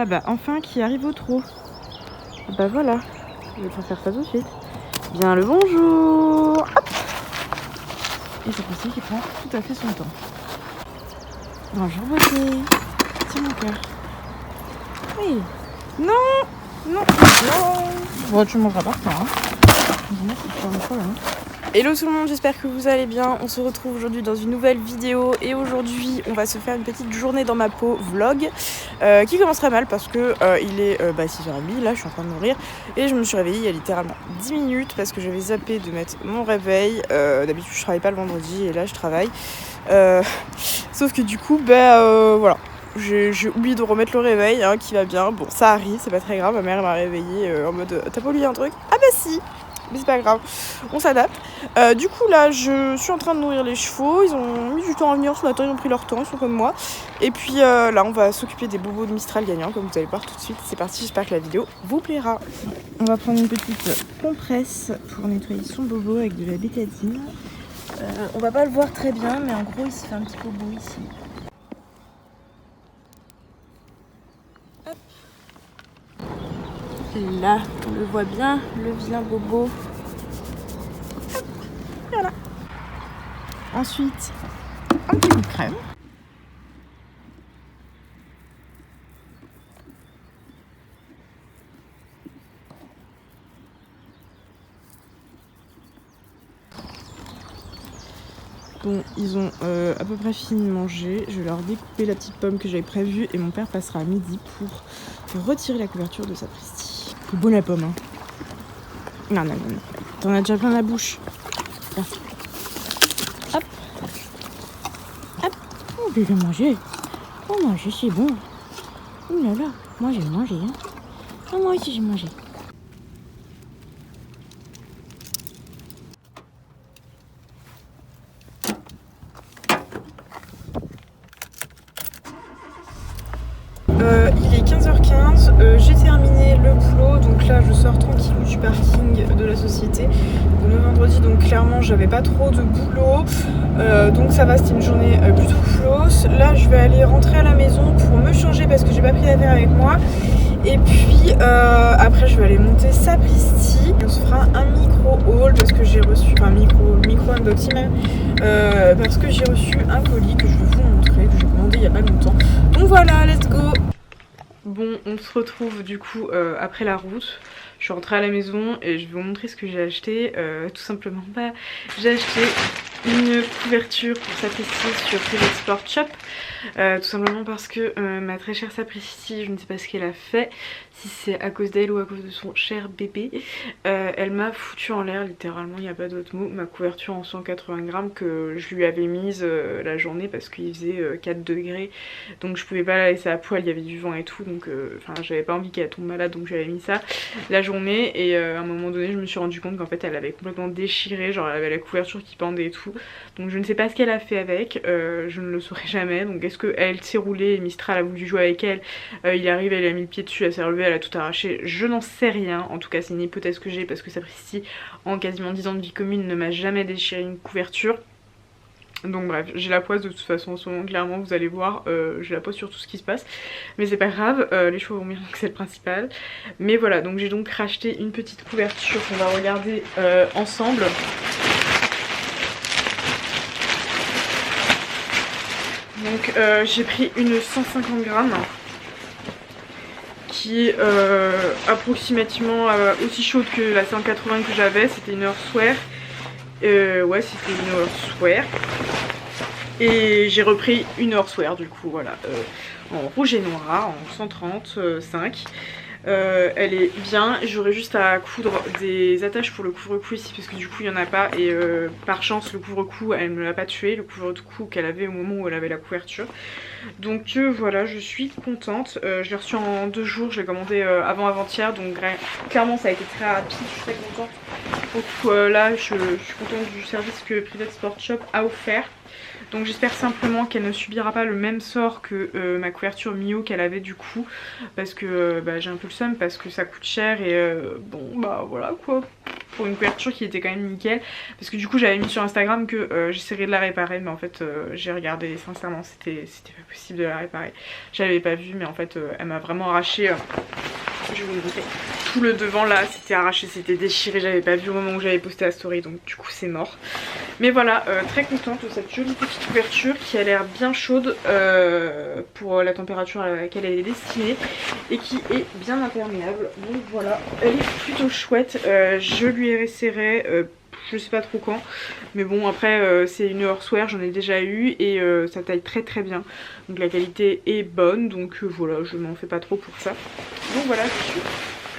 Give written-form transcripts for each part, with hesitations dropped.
Ah bah enfin qui arrive au trot. Ah bah voilà, je vais faire ça tout de suite. Bien le bonjour. Hop. Et c'est pour ça qu'il prend tout à fait son temps. Bonjour beauté. C'est mon cœur. Oui. Non. Non. Non. Bon, tu mangeras par terre, hein. C'est pas un problème. Hello tout le monde, j'espère que vous allez bien. On se retrouve aujourd'hui dans une nouvelle vidéo et aujourd'hui on va se faire une petite journée dans ma peau vlog qui commencerait mal parce que il est 6h30, là je suis en train de nourrir et je me suis réveillée il y a littéralement 10 minutes parce que j'avais zappé de mettre mon réveil. D'habitude je travaille pas le vendredi et là je travaille. Sauf que du coup voilà. J'ai oublié de remettre le réveil qui va bien. Bon ça arrive, c'est pas très grave, ma mère m'a réveillée en mode t'as pas oublié un truc? Ah bah si. Mais c'est pas grave, on s'adapte. Du coup là je suis en train de nourrir les chevaux. Ils ont mis du temps à venir ce matin, ils ont pris leur temps, ils sont comme moi. Et puis là on va s'occuper des bobos de Mistral gagnants comme vous allez voir tout de suite. C'est parti, j'espère que la vidéo vous plaira. On va prendre une petite compresse pour nettoyer son bobo avec de la bétadine. On va pas le voir très bien mais en gros il se fait un petit bobo ici. Hop. Là, on le voit bien, le vilain bobo. Hop, voilà. Ensuite, un petit coup de crème. Bon, ils ont à peu près fini de manger. Je vais leur découper la petite pomme que j'avais prévue et mon père passera à midi pour retirer la couverture de sa prestige. C'est bon la pomme, hein. Non. T'en as déjà plein la bouche. Là. Hop. Hop. Oh, déjà mangé. Oh, manger, c'est bon. Oh là là, moi j'ai mangé, hein. Oh, moi aussi j'ai mangé. Il est 15h15, j'ai terminé le boulot, donc là je sors tranquille du parking de la société le vendredi, donc clairement j'avais pas trop de boulot, donc ça va, c'était une journée plutôt flosse. Là je vais aller rentrer à la maison pour me changer parce que j'ai pas pris d'affaires avec moi, et puis après je vais aller monter Sapristi. On se fera un micro haul parce que j'ai reçu, enfin micro unboxing même, parce que j'ai reçu un colis que je vais vous montrer, que j'ai commandé il y a pas longtemps. Donc voilà, let's go. Bon, on se retrouve du coup après la route. Je suis rentrée à la maison et je vais vous montrer ce que j'ai acheté. Tout simplement, j'ai acheté une couverture pour Sapristi sur Private Sport Shop. Tout simplement parce que ma très chère Sapristi, je ne sais pas ce qu'elle a fait, si c'est à cause d'elle ou à cause de son cher bébé, elle m'a foutu en l'air littéralement, il n'y a pas d'autre mot, ma couverture en 180 grammes que je lui avais mise la journée parce qu'il faisait 4 degrés, donc je pouvais pas la laisser à poil, il y avait du vent et tout, donc j'avais pas envie qu'elle tombe malade, donc j'avais mis ça la journée. Et à un moment donné je me suis rendu compte qu'en fait elle avait complètement déchiré, genre elle avait la couverture qui pendait et tout, donc je ne sais pas ce qu'elle a fait avec, je ne le saurai jamais. Donc est-ce qu'elle s'est roulée et Mistral a voulu jouer avec elle, il arrive, elle a mis le pied dessus, elle s'est relevée, elle a tout arraché, je n'en sais rien. En tout cas c'est une hypothèse que j'ai parce que Sapristi en quasiment 10 ans de vie commune ne m'a jamais déchiré une couverture. Donc bref, j'ai la poisse de toute façon en ce moment, clairement vous allez voir, j'ai la poisse sur tout ce qui se passe, mais c'est pas grave, les cheveux vont bien donc c'est le principal. Mais voilà, donc j'ai donc racheté une petite couverture qu'on va regarder ensemble. Donc j'ai pris une 150 grammes qui est approximativement aussi chaude que la 180 que j'avais, c'était une Earthwear. Ouais, c'était une Earthwear. Et j'ai repris une Earthwear du coup, voilà, en rouge et noir, en 135. Elle est bien, j'aurais juste à coudre des attaches pour le couvre-cou ici parce que du coup il n'y en a pas, et par chance le couvre-cou elle ne l'a pas tué, le couvre-cou qu'elle avait au moment où elle avait la couverture. Donc voilà, je suis contente, je l'ai reçu en 2 jours, je l'ai commandé avant-hier, donc clairement ça a été très rapide, je suis très contente Donc là je suis contente du service que Private Sport Shop a offert. Donc j'espère simplement qu'elle ne subira pas le même sort que ma couverture Mio qu'elle avait du coup. Parce que j'ai un peu le seum parce que ça coûte cher et bon bah voilà quoi. Pour une couverture qui était quand même nickel. Parce que du coup j'avais mis sur Instagram que j'essaierais de la réparer. Mais en fait j'ai regardé sincèrement c'était pas possible de la réparer. J'avais pas vu mais en fait elle m'a vraiment arraché. Je vais vous montrer. Tout le devant là c'était arraché, c'était déchiré, j'avais pas vu au moment où j'avais posté la story donc du coup c'est mort. Mais voilà, très contente de cette jolie petite couverture qui a l'air bien chaude pour la température à laquelle elle est destinée et qui est bien imperméable. Donc voilà, elle est plutôt chouette, je lui ai resserré je sais pas trop quand, mais bon après c'est une Horsewear, j'en ai déjà eu et ça taille très bien, donc la qualité est bonne, donc voilà, je m'en fais pas trop pour ça. Donc voilà, je suis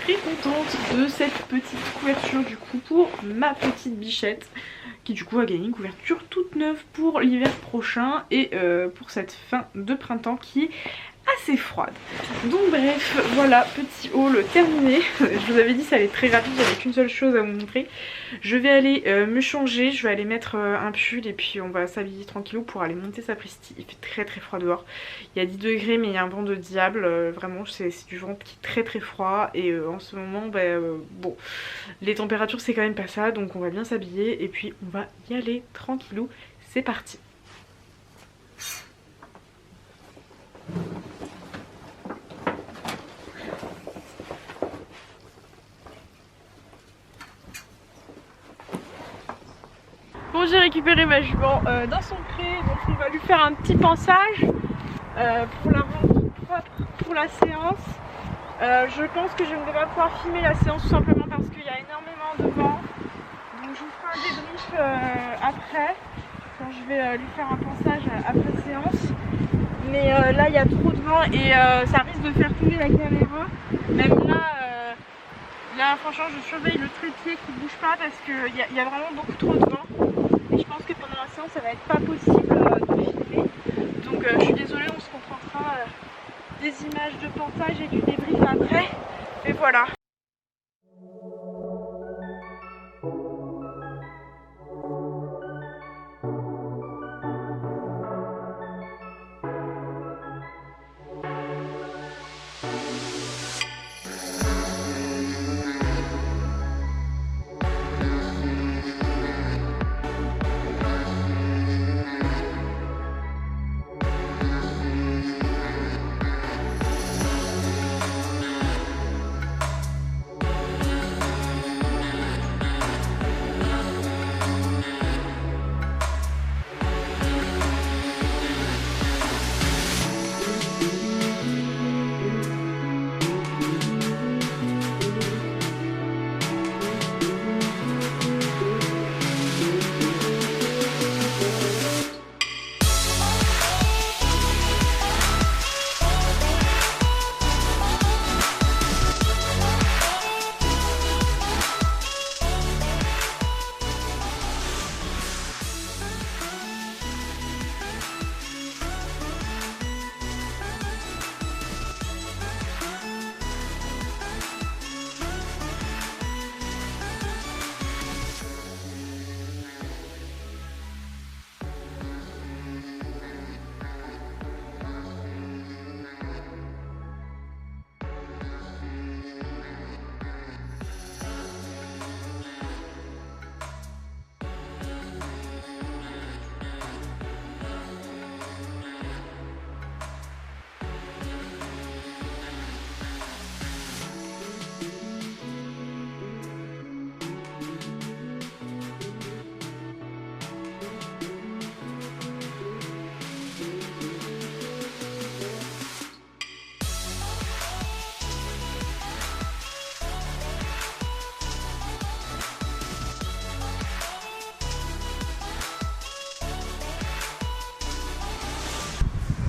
très contente de cette petite couverture du coup pour ma petite bichette qui du coup a gagné une couverture toute neuve pour l'hiver prochain et pour cette fin de printemps qui est assez froide. Donc bref, voilà, petit haul terminé. Je vous avais dit ça allait très rapide, j'avais qu'une seule chose à vous montrer. Je vais aller me changer, je vais aller mettre un pull et puis on va s'habiller tranquillou pour aller monter sa Sapristi. Il fait très froid dehors. Il y a 10 degrés mais il y a un vent de diable, vraiment c'est du vent qui est très froid et en ce moment bon, les températures c'est quand même pas ça, donc on va bien s'habiller et puis on va y aller tranquillou. C'est parti. Bon, j'ai récupéré ma jument dans son pré, donc on va lui faire un petit pansage pour la rendre propre pour la séance. Je pense que je ne vais pas pouvoir filmer la séance tout simplement parce qu'il y a énormément de vent. Donc je vous ferai un débrief après, quand je vais lui faire un pansage après séance. Mais là il y a trop de vent et ça risque de faire tomber la caméra. Même là franchement je surveille le trépied qui ne bouge pas parce qu'il y a vraiment beaucoup trop de vent. Et je pense que pendant la séance ça va être pas possible de filmer. Donc je suis désolée, on se contentera des images de pansage et du débrief après. Et voilà.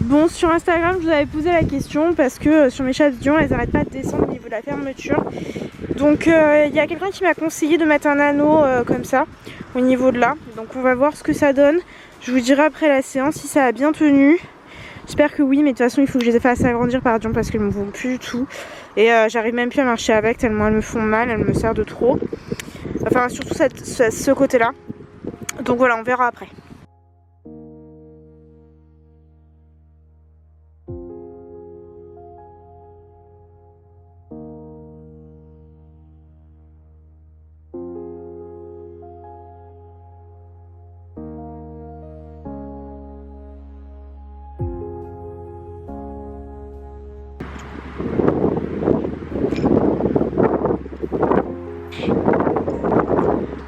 Bon, sur Instagram, je vous avais posé la question parce que sur mes chavillons, elles n'arrêtent pas de descendre au niveau de la fermeture. Donc, il y a quelqu'un qui m'a conseillé de mettre un anneau comme ça, au niveau de là. Donc, on va voir ce que ça donne. Je vous dirai après la séance si ça a bien tenu. J'espère que oui, mais de toute façon, il faut que je les fasse agrandir par Dion parce qu'elles me vont plus du tout. Et j'arrive même plus à marcher avec tellement elles me font mal, elles me servent de trop. Enfin surtout ce côté-là. Donc voilà, on verra après.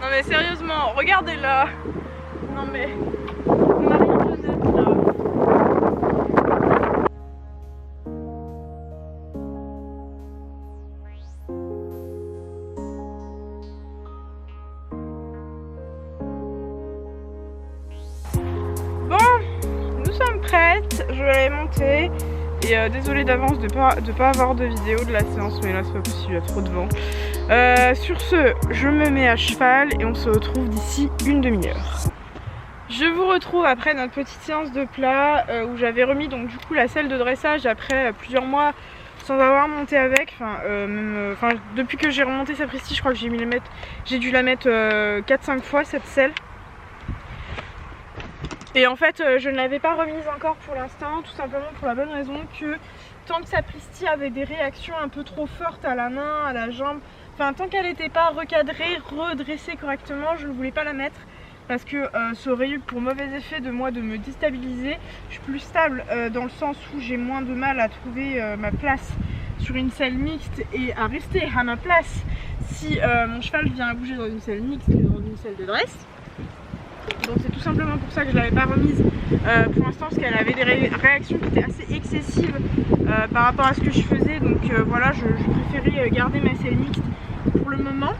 Non mais sérieusement, regardez là. Non mais Marie-Antoinette là. Bon, nous sommes prêtes. Je vais aller monter. Et désolée d'avance de pas avoir de vidéo de la séance, mais là c'est pas possible, il y a trop de vent. Sur ce, je me mets à cheval et on se retrouve d'ici une demi-heure. Je vous retrouve après notre petite séance de plat où j'avais remis donc du coup la selle de dressage après plusieurs mois sans avoir monté avec. Enfin, depuis que j'ai remonté Sapristi, je crois que j'ai dû la mettre 4-5 fois cette selle. Et en fait je ne l'avais pas remise encore pour l'instant, tout simplement pour la bonne raison que tant que Sapristi avait des réactions un peu trop fortes à la main, à la jambe, enfin tant qu'elle n'était pas recadrée, redressée correctement, je ne voulais pas la mettre parce que ça aurait eu pour mauvais effet de moi de me déstabiliser. Je suis plus stable dans le sens où j'ai moins de mal à trouver ma place sur une selle mixte et à rester à ma place si mon cheval vient à bouger dans une selle mixte que dans une selle de dresse. Donc c'est tout simplement pour ça que je ne l'avais pas remise pour l'instant, parce qu'elle avait des réactions qui étaient assez excessives par rapport à ce que je faisais. Donc voilà, je préférais garder ma selle mixte pour le moment.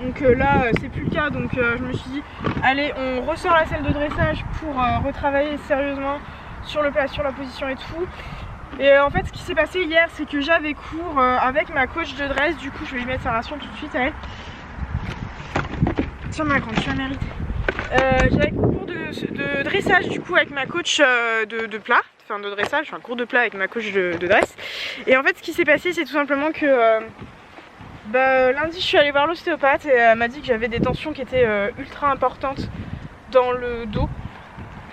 Donc là c'est plus le cas, donc je me suis dit allez, on ressort la selle de dressage pour retravailler sérieusement sur le plat, sur la position et tout. Et en fait ce qui s'est passé hier, c'est que j'avais cours avec ma coach de dresse. Du coup je vais lui mettre sa ration tout de suite à elle. Tiens ma grande, tu la mérites. J'avais cours de dressage du coup avec ma coach de plat, enfin de dressage, enfin cours de plat avec ma coach de dresse. Et en fait ce qui s'est passé, c'est tout simplement que lundi je suis allée voir l'ostéopathe et elle m'a dit que j'avais des tensions qui étaient ultra importantes dans le dos,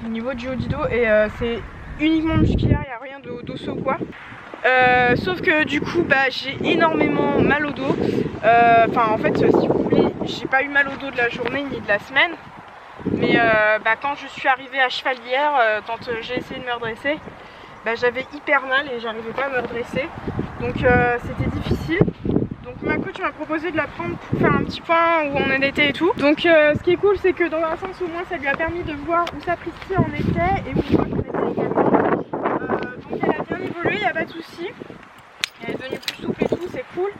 au niveau du haut du dos, et c'est uniquement musculaire, il n'y a rien d'osseux ou quoi. Sauf que du coup j'ai énormément mal au dos. Enfin en fait si vous voulez, j'ai pas eu mal au dos de la journée ni de la semaine. Mais quand je suis arrivée à cheval hier, quand j'ai essayé de me redresser, j'avais hyper mal et j'arrivais pas à me redresser. Donc c'était difficile. Donc ma coach m'a proposé de la prendre pour faire un petit point où on en était et tout. Donc ce qui est cool, c'est que dans un sens au moins ça lui a permis de voir où Sapristi en était et où moi j'en étais également. Donc elle a bien évolué, il n'y a pas de souci. Elle est devenue plus souple et tout, c'est cool.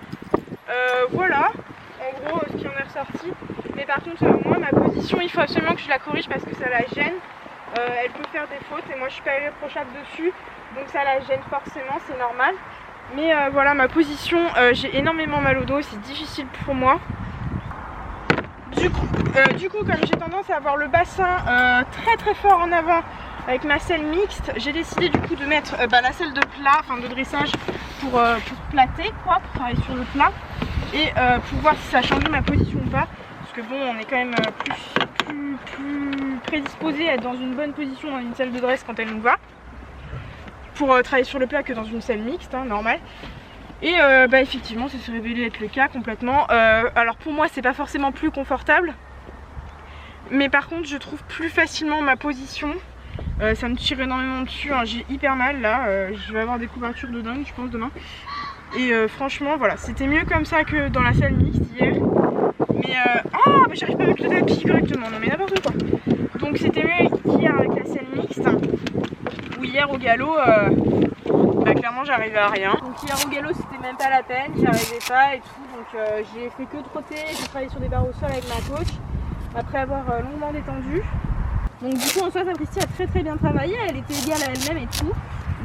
Voilà, en gros ce qui en est ressorti. Mais par contre moi ma position, il faut absolument que je la corrige parce que ça la gêne. Elle peut faire des fautes et moi je suis pas irréprochable dessus, donc ça la gêne forcément, c'est normal. Mais voilà ma position, j'ai énormément mal au dos, c'est difficile pour moi. Du coup comme j'ai tendance à avoir le bassin très très fort en avant avec ma selle mixte, j'ai décidé du coup de mettre la selle de plat, enfin de dressage pour plater quoi, pour travailler sur le plat et pour voir si ça a changé ma position ou pas. Parce que bon, on est quand même plus prédisposé à être dans une bonne position dans une selle de dresse quand elle nous va, pour travailler sur le plat que dans une selle mixte, hein, normal. Et effectivement ça s'est révélé être le cas complètement. Alors pour moi c'est pas forcément plus confortable, mais par contre je trouve plus facilement ma position. Ça me tire énormément dessus, hein. J'ai hyper mal là, je vais avoir des couvertures de dingue je pense demain. Et franchement voilà, c'était mieux comme ça que dans la selle mixte hier. Mais j'arrive pas à mettre le tapis correctement, non mais n'importe quoi. Donc c'était mieux hier avec la selle mixte, où hier au galop clairement j'arrivais à rien. Donc hier au galop c'était même pas la peine, j'y arrivais pas et tout. Donc j'ai fait que trotter, j'ai travaillé sur des barres au sol avec ma coach après avoir longuement détendu. Donc du coup en soi Sapristi a très très bien travaillé, elle était égale à elle-même et tout.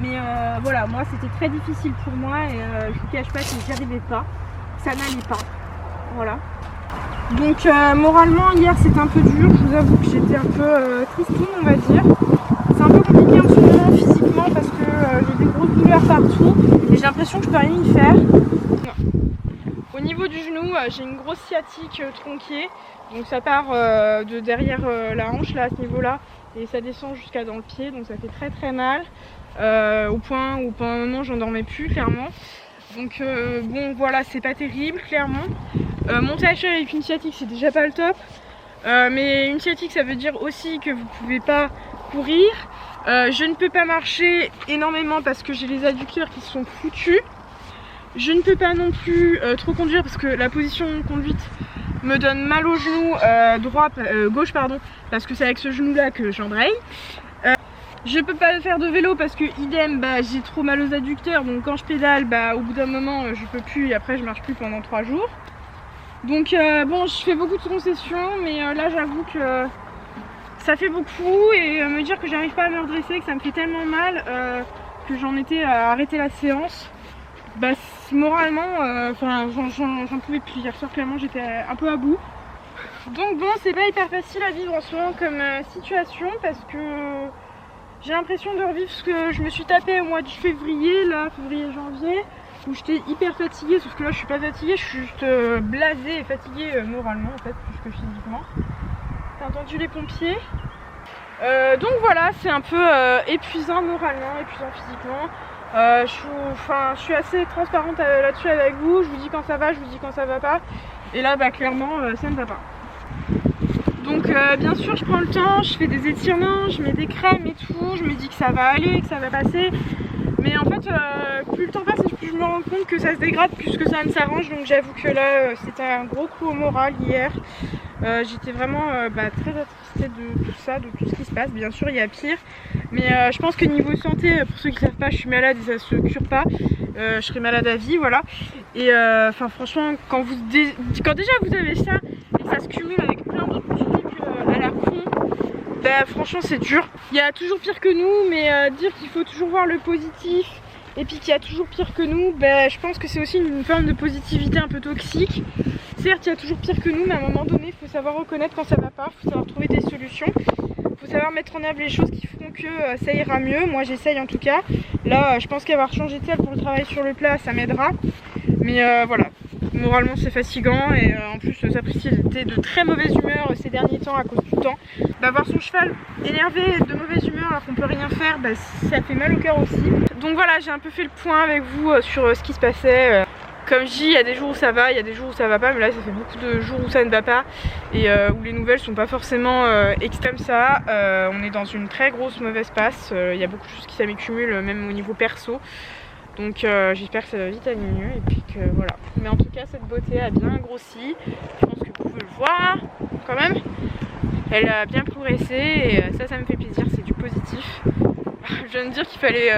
Mais voilà, moi c'était très difficile pour moi et je vous cache pas que j'y arrivais pas, ça n'allait pas. Voilà. Donc moralement hier c'était un peu dur, je vous avoue que j'étais un peu tristoune on va dire. C'est un peu compliqué en ce moment physiquement parce que j'ai des grosses douleurs partout et j'ai l'impression que je peux rien y faire. Au niveau du genou, j'ai une grosse sciatique tronquée. Donc ça part de derrière la hanche là, à ce niveau là, et ça descend jusqu'à dans le pied, donc ça fait très très mal. Au point où pendant un moment j'en dormais plus clairement. Donc bon voilà, c'est pas terrible clairement. Monter à cheval avec une sciatique c'est déjà pas le top. Mais une sciatique ça veut dire aussi que vous pouvez pas courir. Je ne peux pas marcher énormément parce que j'ai les adducteurs qui sont foutus. Je ne peux pas non plus trop conduire parce que la position de conduite me donne mal au genou gauche pardon, parce que c'est avec ce genou là que j'embraye. Je peux pas faire de vélo parce que idem, j'ai trop mal aux adducteurs, donc quand je pédale, au bout d'un moment je peux plus et après je marche plus pendant 3 jours. Donc bon, je fais beaucoup de concessions, mais là j'avoue que ça fait beaucoup, et me dire que j'arrive pas à me redresser, que ça me fait tellement mal que j'en étais à arrêter la séance. Moralement, j'en pouvais plus. Hier soir clairement j'étais un peu à bout. Donc bon, c'est pas hyper facile à vivre en ce moment comme situation, parce que j'ai l'impression de revivre ce que je me suis tapé au mois de février, là, février-janvier, où j'étais hyper fatiguée, sauf que là je suis pas fatiguée, je suis juste blasée et fatiguée moralement en fait, plus que physiquement. T'as entendu les pompiers? Donc voilà, c'est un peu épuisant moralement, épuisant physiquement. Je suis assez transparente là-dessus avec vous, je vous dis quand ça va, je vous dis quand ça va pas. Et là clairement ça ne va pas. Donc bien sûr je prends le temps, je fais des étirements, je mets des crèmes et tout, je me dis que ça va aller, que ça va passer. Mais en fait plus le temps passe et plus je me rends compte que ça se dégrade plus que ça ne s'arrange. Donc j'avoue que là c'était un gros coup au moral hier. J'étais vraiment très attristée de tout ça, de tout ce qui se passe. Bien sûr il y a pire, mais je pense que niveau santé, pour ceux qui ne savent pas, je suis malade et ça se cure pas. Je serai malade à vie, voilà. Et franchement quand déjà vous avez ça et ça se cumule avec plein d'autres trucs à la con, franchement c'est dur. Il y a toujours pire que nous, mais dire qu'il faut toujours voir le positif et puis qu'il y a toujours pire que nous, je pense que c'est aussi une forme de positivité un peu toxique. Certes il y a toujours pire que nous, mais à un moment donné il faut savoir reconnaître quand ça va pas, il faut savoir trouver des solutions, il faut savoir mettre en œuvre les choses qui feront que ça ira mieux. Moi j'essaye en tout cas. Là je pense qu'avoir changé de salle pour le travail sur le plat ça m'aidera, mais voilà, moralement c'est fatigant, et en plus Sapristi était de très mauvaise humeur ces derniers temps à cause du temps. Voir son cheval énervé, de mauvaise humeur alors qu'on peut rien faire, ça fait mal au cœur aussi. Donc voilà, j'ai un peu fait le point avec vous sur ce qui se passait. Comme je dis, il y a des jours où ça va, il y a des jours où ça va pas, mais là ça fait beaucoup de jours où ça ne va pas et où les nouvelles sont pas forcément extrêmes ça. On est dans une très grosse mauvaise passe, il y a beaucoup de choses qui s'accumulent même au niveau perso. Donc j'espère que ça va vite aller mieux et puis que voilà. Mais en tout cas cette beauté a bien grossi, je pense que vous pouvez le voir quand même. Elle a bien progressé et ça me fait plaisir, c'est du positif. Je viens de dire qu'il fallait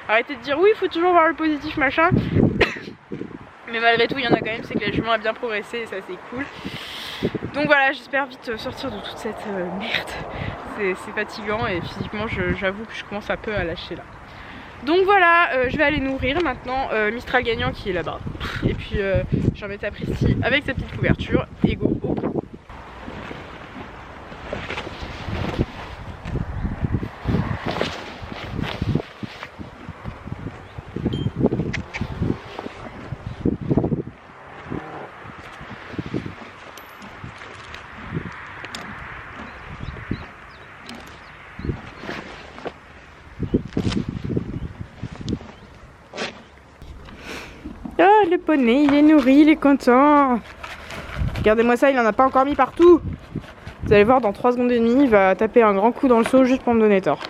arrêter de dire oui il faut toujours voir le positif machin. Mais malgré tout il y en a quand même, c'est que la jument a bien progressé et ça c'est cool. Donc voilà, j'espère vite sortir de toute cette merde. C'est fatigant et physiquement j'avoue que je commence un peu à lâcher là. Donc voilà, je vais aller nourrir maintenant Mistral gagnant qui est là-bas. Et puis j'en mets Sapristi avec sa petite couverture et go au bout. Oh le poney, il est nourri, il est content. Regardez-moi ça, il en a pas encore mis partout. Vous allez voir, dans 3 secondes et demie, il va taper un grand coup dans le seau juste pour me donner tort.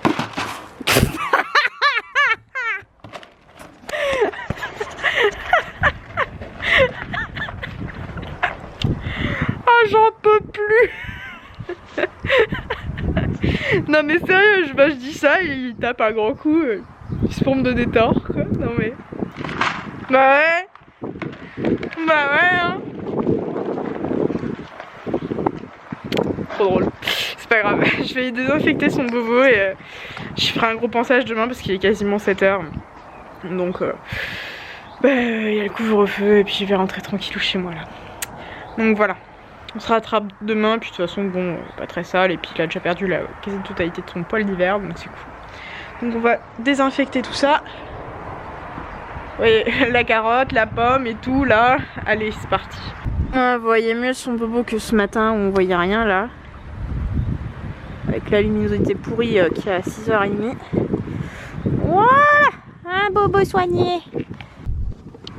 Oh j'en peux plus. Non mais sérieux, je dis ça, il tape un grand coup juste pour me donner tort quoi. Non mais... Bah ouais hein. Trop drôle. C'est pas grave, je vais désinfecter son bobo et je ferai un gros pansage demain parce qu'il est quasiment 7 h. Donc il y a le couvre-feu et puis je vais rentrer tranquillou chez moi là. Donc voilà, on se rattrape demain, puis de toute façon bon, pas très sale, et puis il a déjà perdu la quasi-totalité de son poil d'hiver, donc c'est cool. Donc on va désinfecter tout ça. voyez, la carotte, la pomme et tout là. Allez, c'est parti. Ah, vous voyez mieux son bobo que ce matin où on voyait rien là. Avec la luminosité pourrie qui est à 6h30. Voilà, un bobo soigné.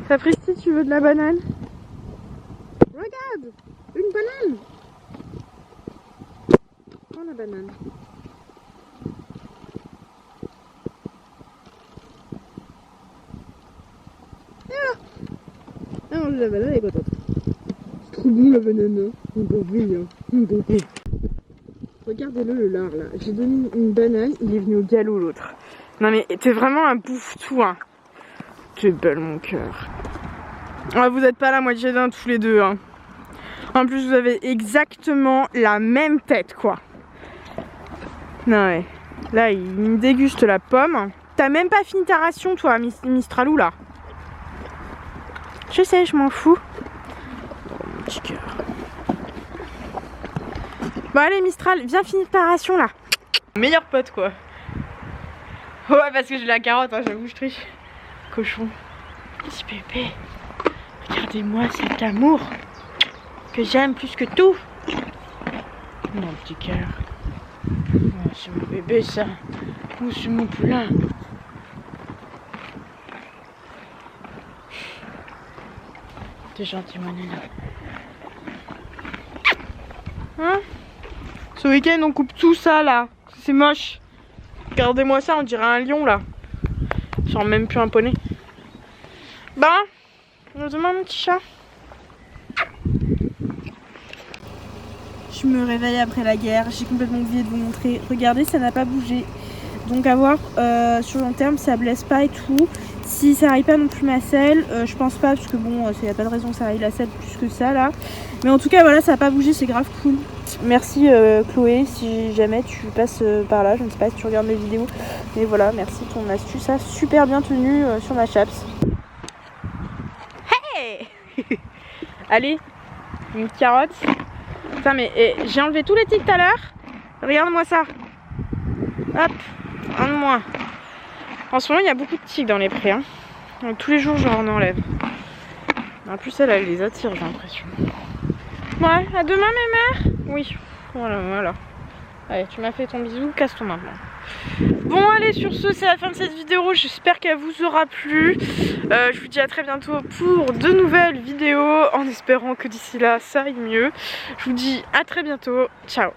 Sapristi, tu veux de la banane? Regarde, une banane. Prends la banane. Ah, mange la banane, elle est contente. C'est trop bon la banane, on peut venir. Regardez-le le lard là, j'ai donné une banane, il est venu au galop l'autre. Non mais t'es vraiment un bouffe-tout hein. T'es belle mon cœur. Ah, vous êtes pas la moitié d'un tous les deux hein. En plus vous avez exactement la même tête quoi. Non ouais, là il me déguste la pomme. T'as même pas fini ta ration toi Mistralou là. Je sais, je m'en fous. Oh mon petit cœur. Bon allez Mistral, viens finir ta ration là. Meilleur pote quoi. Ouais parce que j'ai la carotte, hein, j'avoue je triche. Cochon. Petit bébé. Regardez-moi cet amour que j'aime plus que tout. Mon petit cœur. Oh, c'est mon bébé ça. Oh, c'est mon poulain. T'es gentil mon nana. Hein? Ce week-end on coupe tout ça là. C'est moche. Regardez-moi ça, on dirait un lion là. Genre même plus un poney. Bah, demain mon petit chat. Je me réveille après la guerre, j'ai complètement oublié de vous montrer. Regardez, ça n'a pas bougé. Donc à voir sur le long terme, ça blesse pas et tout. Si ça raille pas non plus ma selle, je pense pas, parce que bon, il n'y a pas de raison que ça raille la selle plus que ça là. Mais en tout cas, voilà, ça n'a pas bougé, c'est grave cool. Merci Chloé, si jamais tu passes par là, je ne sais pas si tu regardes mes vidéos. Mais voilà, merci, ton astuce a super bien tenu sur ma chaps. Hey allez, une carotte. Putain mais j'ai enlevé tous les tiques tout à l'heure. Regarde-moi ça. Hop, un de moins. En ce moment il y a beaucoup de tiques dans les prés hein. Donc tous les jours j'en enlève. En plus elle les attire j'ai l'impression. Ouais, à demain mes mères. Oui, voilà. Allez, tu m'as fait ton bisou, casse-toi maintenant. Bon allez, sur ce c'est la fin de cette vidéo, j'espère qu'elle vous aura plu. Je vous dis à très bientôt pour de nouvelles vidéos, en espérant que d'ici là ça aille mieux. Je vous dis à très bientôt, ciao.